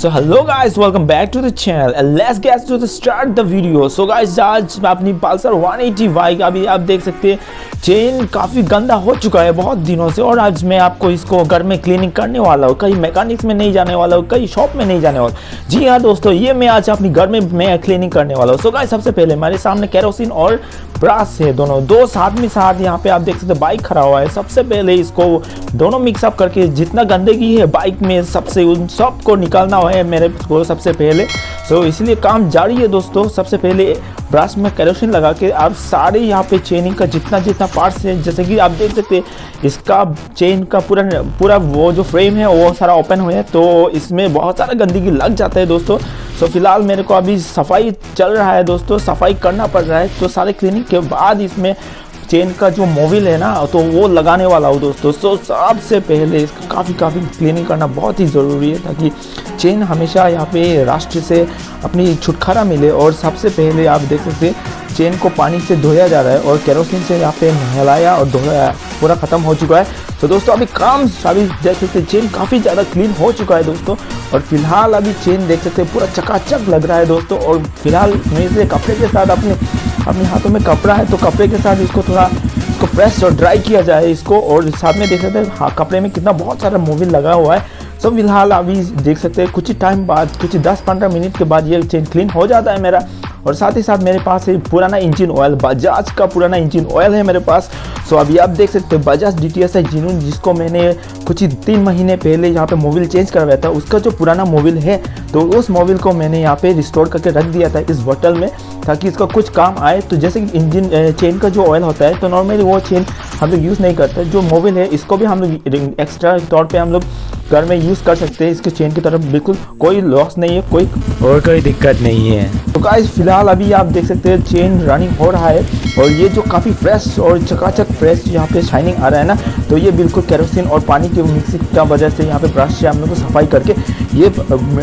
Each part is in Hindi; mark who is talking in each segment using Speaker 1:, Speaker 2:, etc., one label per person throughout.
Speaker 1: So hello guys, welcome back to the channel and let's get to start the video. So guys, आज मैं अपनी पल्सर 180 बाइक अभी आप देख सकते हैं चेन काफ़ी गंदा हो चुका है बहुत दिनों से, और आज मैं आपको इसको घर में क्लीनिंग करने वाला हूँ। कहीं मैकेनिक्स में नहीं जाने वाला हूँ, कहीं शॉप में नहीं जाने वाला। जी हाँ दोस्तों, ये मैं आज अपनी घर में मैं क्लीनिंग करने वाला हूँ। सो गाइस, सबसे पहले मेरे सामने केरोसिन और ब्रश है, दोनों दो साथ में साथ यहाँ पे आप देख सकते हैं बाइक खड़ा हुआ है। सबसे पहले इसको दोनों मिक्सअप करके जितना गंदगी है बाइक में सबसे उन सब को निकालना है मेरे को सबसे पहले। सो इसलिए काम जारी है दोस्तों। सबसे पहले ब्रश में केरोसिन लगा के आप सारे यहाँ पे चेनिंग का जितना पार्ट्स है, जैसे कि आप देख सकते हैं इसका चेन का पूरा वो जो फ्रेम है वो सारा ओपन हुआ है, तो इसमें बहुत सारा गंदगी लग जाता है दोस्तों। सो फिलहाल मेरे को अभी सफाई चल रहा है दोस्तों, सफाई करना पड़ रहा है। तो सारे क्लीनिंग के बाद इसमें चेन का जो मोबिल है ना तो वो लगाने वाला हूँ दोस्तों। सो सबसे पहले इसका काफ़ी क्लीनिंग करना बहुत ही ज़रूरी है ताकि चेन हमेशा यहाँ पे रास्ते से अपनी छुटकारा मिले। और सबसे पहले आप देख सकते हैं चेन को पानी से धोया जा रहा है और केरोसिन से यहाँ पे नहलाया और धोया पूरा ख़त्म हो चुका है। तो दोस्तों अभी काम अभी देख सकते हैं चेन काफ़ी ज़्यादा क्लीन हो चुका है दोस्तों। और फिलहाल अभी चेन देख सकते हैं पूरा चकाचक लग रहा है दोस्तों। और फिलहाल मेरे कपड़े के साथ अपने हाथों में कपड़ा है तो कपड़े के साथ इसको थोड़ा फ्रेश और ड्राई किया जाए इसको। और साथ में देख सकते हैं हाँ कपड़े में कितना बहुत सारा मोबिल लगा हुआ है। सो फिलहाल अभी देख सकते हैं कुछ ही टाइम बाद, कुछ 10-15 मिनट के बाद ये चेन क्लीन हो जाता है मेरा। और साथ ही साथ मेरे पास है पुराना इंजन ऑयल, बजाज का पुराना इंजन ऑयल है मेरे पास। सो अभी आप देख सकते हैं बजाज DTS है जिन्होंने जिसको मैंने कुछ ही 3 महीने पहले यहाँ पे मोबिल चेंज करवाया था, उसका जो पुराना मोबिल है तो उस मोबिल को मैंने यहाँ पे रिस्टोर करके रख दिया था इस बोतल में ताकि इसका कुछ काम आए। तो जैसे कि इंजन चेन का जो ऑयल होता है तो नॉर्मली वो चेन हम लोग यूज़ नहीं करते, जो मोबिल है इसको भी हम लोग एक्स्ट्रा तौर पर हम लोग घर में यूज़ कर सकते हैं। इसके चेन की तरफ बिल्कुल कोई लॉस नहीं है, कोई दिक्कत नहीं है। तो गाइस फिलहाल अभी आप देख सकते हैं चेन रनिंग हो रहा है और ये जो काफ़ी फ्रेश और चकाचक फ्रेश यहाँ पे शाइनिंग आ रहा है ना, तो ये बिल्कुल केरोसिन और पानी की मिक्सिंग का वजह से यहाँ पे ब्रश से हम लोग को सफाई करके ये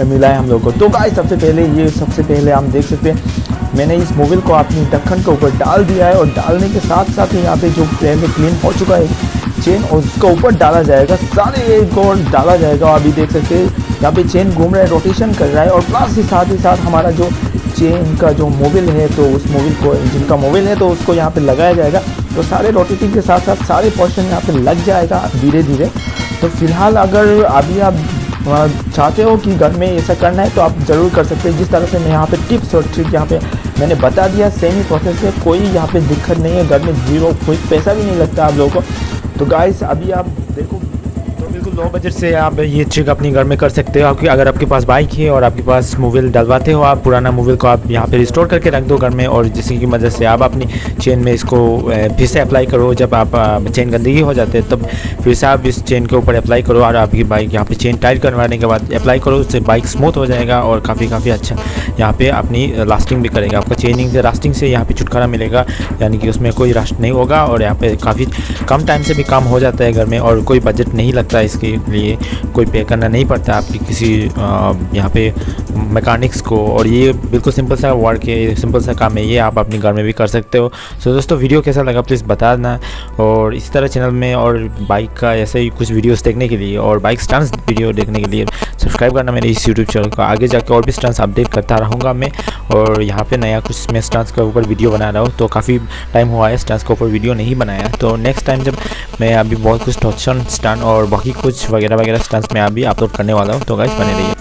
Speaker 1: मिला है हम लोग को। तो गाइस सबसे पहले हम देख सकते हैं मैंने इस मोबिल को अपनी ढक्कन के ऊपर डाल दिया है और डालने के साथ साथ ही यहाँ पे जो पहले क्लीन हो चुका है चेन और उसका ऊपर डाला जाएगा, सारे को डाला जाएगा। अभी देख सकते हैं यहाँ पे चेन घूम रहा है, रोटेशन कर रहा है। और प्लस ही साथ हमारा जो चेन का जो मोबिल है तो उस मोबिल को इंजन का मोबिल है तो उसको यहाँ पे लगाया जाएगा। तो सारे रोटेटिंग के साथ साथ सारे पोर्शन यहाँ पे लग जाएगा धीरे धीरे। तो फिलहाल अगर अभी आप चाहते हो कि घर में ऐसा करना है तो आप ज़रूर कर सकते हैं। जिस तरह से मैं यहाँ पे टिप्स और ट्रिक यहाँ पे मैंने बता दिया, सेम ही प्रोसेस है, कोई यहाँ पे दिक्कत नहीं है। घर में ज़ीरो कोई पैसा भी नहीं लगता आप लोगों को। तो गाइस अभी आप देखो तो बिल्कुल लो बजट से आप ये ट्रिक अपनी घर में कर सकते हो। आपकी अगर आपके पास बाइक है और आपके पास मोबिल डलवाते हो, आप पुराना मोबिल को आप यहाँ पे रिस्टोर करके रख दो घर में, और जिसकी मदद से आप अपनी चेन में इसको फिर से अप्लाई करो। जब आप चेन गंदगी हो जाते हैं तब फिर से आप इस चेन के ऊपर अप्लाई करो और आपकी बाइक यहाँ पे चेन टाइट करवाने के बाद अप्लाई करो, उससे बाइक स्मूथ हो जाएगा और काफ़ी अच्छा यहाँ पे अपनी लास्टिंग भी करेगा। आपका चेनिंग से रास्टिंग से यहाँ पे छुटकारा मिलेगा, यानी कि उसमें कोई रस्ट नहीं होगा और यहाँ पे काफ़ी कम टाइम से भी काम हो जाता है घर में और कोई बजट नहीं लगता है, इसके लिए कोई पे करना नहीं पड़ता आपकी किसी यहाँ पे मैकेनिक्स को। और ये बिल्कुल सिंपल सा वर्क है, सिंपल सा काम है, ये आप अपने घर में भी कर सकते हो। सो दोस्तों वीडियो कैसा लगा प्लीज़ बता देना, और इसी तरह चैनल में और बाइक का ऐसे ही कुछ वीडियोस देखने के लिए और बाइक स्टंट्स वीडियो देखने के लिए सब्सक्राइब करना मेरे इस यूट्यूब चैनल को। आगे जाके और भी स्टंट्स अपडेट करता रहूँगा मैं, और यहाँ पे नया कुछ मैं स्टंट्स के ऊपर वीडियो बना रहा हूँ। तो काफ़ी टाइम हुआ है स्टंट्स के ऊपर वीडियो नहीं बनाया, तो नेक्स्ट टाइम जब मैं अभी बहुत कुछ टॉर्शन स्टंट और बाकी कुछ वगैरह स्टंट्स मैं अभी अपलोड करने वाला हूँ। तो गाइस बने रहिए।